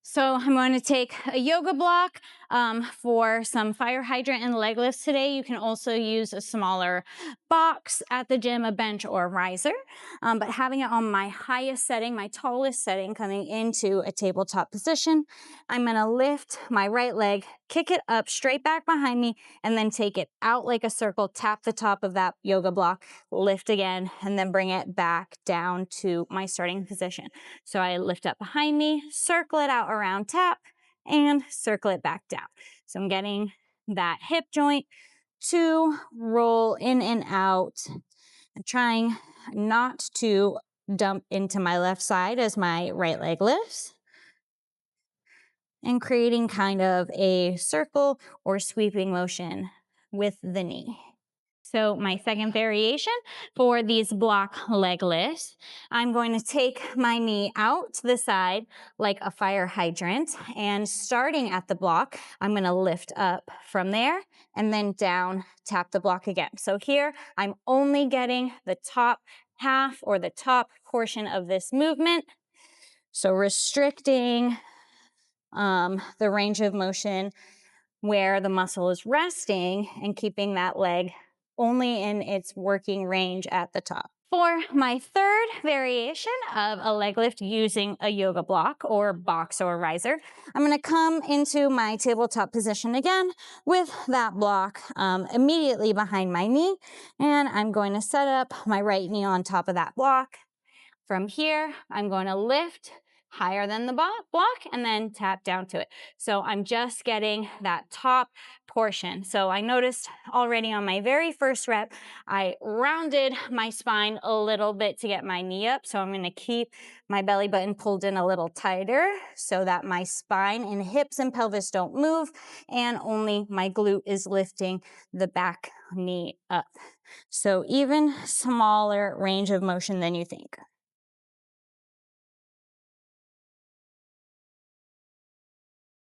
So I'm going to take a yoga block for some fire hydrant and leg lifts today. You can also use a smaller box at the gym, a bench or a riser. But having it on my highest setting, my tallest setting, coming into a tabletop position, I'm going to lift my right leg, kick it up straight back behind me, and then take it out like a circle, tap the top of that yoga block, lift again, and then bring it back down to my starting position. So I lift up behind me, circle it out around, tap, and circle it back down. So I'm getting that hip joint to roll in and out. I'm trying not to dump into my left side as my right leg lifts, and creating kind of a circle or sweeping motion with the knee. So my second variation for these block leg lifts, I'm going to take my knee out to the side like a fire hydrant, and starting at the block, I'm going to lift up from there and then down, tap the block again. So here I'm only getting the top half or the top portion of this movement. So restricting the range of motion where the muscle is resting and keeping that leg only in its working range at the top. For my third variation of a leg lift using a yoga block or box or riser, I'm going to come into my tabletop position again with that block immediately behind my knee, and I'm going to set up my right knee on top of that block. From here, I'm going to lift higher than the block and then tap down to it. So I'm just getting that top portion. So I noticed already on my very first rep, I rounded my spine a little bit to get my knee up. So I'm going to keep my belly button pulled in a little tighter so that my spine and hips and pelvis don't move, and only my glute is lifting the back knee up. So even smaller range of motion than you think.